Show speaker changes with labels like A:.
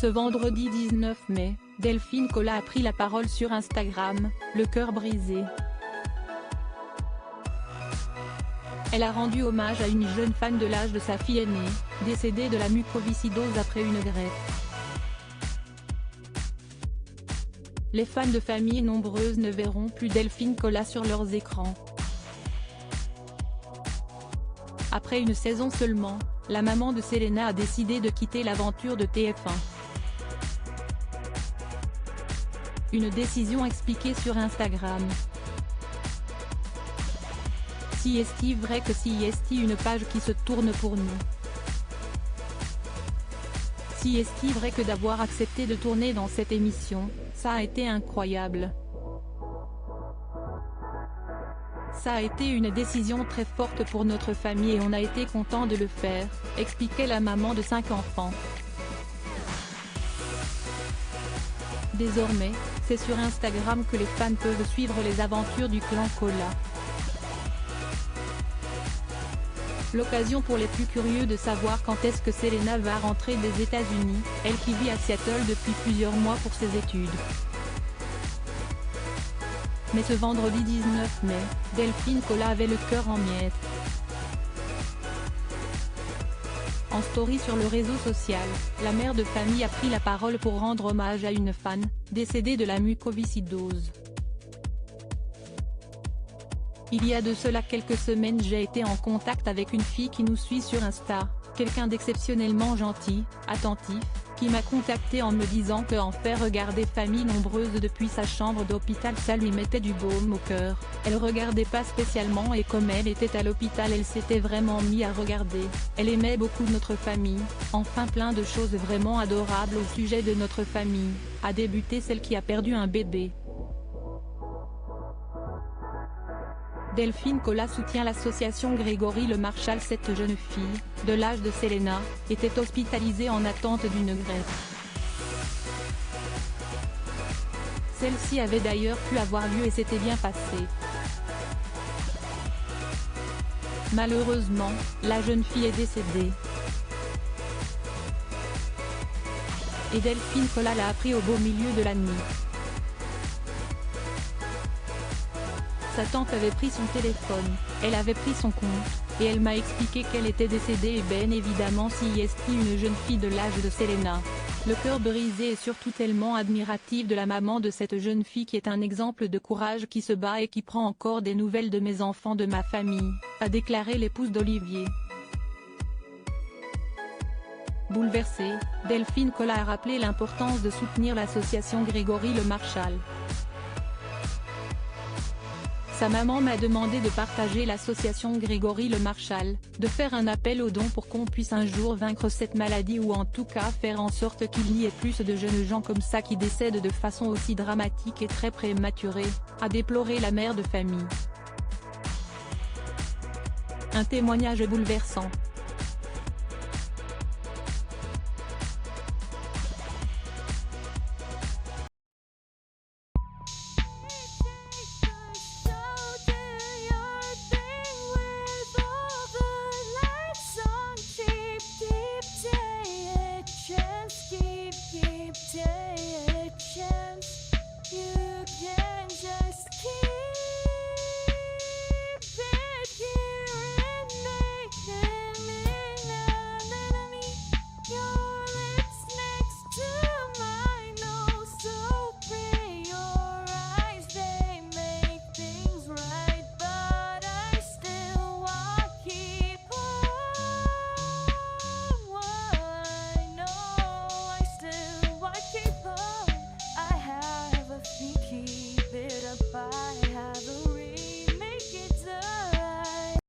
A: Ce vendredi 19 mai, Delphine Collat a pris la parole sur Instagram, le cœur brisé. Elle a rendu hommage à une jeune fan de l'âge de sa fille aînée, décédée de la mucoviscidose après une greffe. Les fans de familles nombreuses ne verront plus Delphine Collat sur leurs écrans. Après une saison seulement, la maman de Selena a décidé de quitter l'aventure de TF1. Une décision expliquée sur Instagram. Si est-il vrai que si est-il une page qui se tourne pour nous? Si est-il vrai que d'avoir accepté de tourner dans cette émission, ça a été incroyable. Ça a été une décision très forte pour notre famille et on a été content de le faire, expliquait la maman de 5 enfants. Désormais, c'est sur Instagram que les fans peuvent suivre les aventures du clan Collat. L'occasion pour les plus curieux de savoir quand est-ce que Selena va rentrer des États-Unis, elle qui vit à Seattle depuis plusieurs mois pour ses études. Mais ce vendredi 19 mai, Delphine Collat avait le cœur en miettes. En story sur le réseau social, la mère de famille a pris la parole pour rendre hommage à une fan, décédée de la mucoviscidose. Il y a de cela quelques semaines j'ai été en contact avec une fille qui nous suit sur Insta, quelqu'un d'exceptionnellement gentil, attentif, qui m'a contacté en me disant que en faire regarder famille nombreuse depuis sa chambre d'hôpital ça lui mettait du baume au cœur. Elle regardait pas spécialement et comme elle était à l'hôpital elle s'était vraiment mis à regarder, elle aimait beaucoup notre famille, enfin plein de choses vraiment adorables au sujet de notre famille, a débuté celle qui a perdu un bébé. Delphine Collat soutient l'association Grégory Le Marchal. Cette jeune fille, de l'âge de Selena, était hospitalisée en attente d'une greffe. Celle-ci avait d'ailleurs pu avoir lieu et s'était bien passée. Malheureusement, la jeune fille est décédée. Et Delphine Collat l'a appris au beau milieu de la nuit. Sa tante avait pris son téléphone, elle avait pris son compte, et elle m'a expliqué qu'elle était décédée et bien évidemment si est une jeune fille de l'âge de Selena. Le cœur brisé et surtout tellement admiratif de la maman de cette jeune fille qui est un exemple de courage qui se bat et qui prend encore des nouvelles de mes enfants de ma famille, a déclaré l'épouse d'Olivier. Bouleversée, Delphine Collat a rappelé l'importance de soutenir l'association Grégory Le Marchal. Sa maman m'a demandé de partager l'association Grégory Le Marchal, de faire un appel aux dons pour qu'on puisse un jour vaincre cette maladie ou en tout cas faire en sorte qu'il n'y ait plus de jeunes gens comme ça qui décèdent de façon aussi dramatique et très prématurée, a déploré la mère de famille. Un témoignage bouleversant.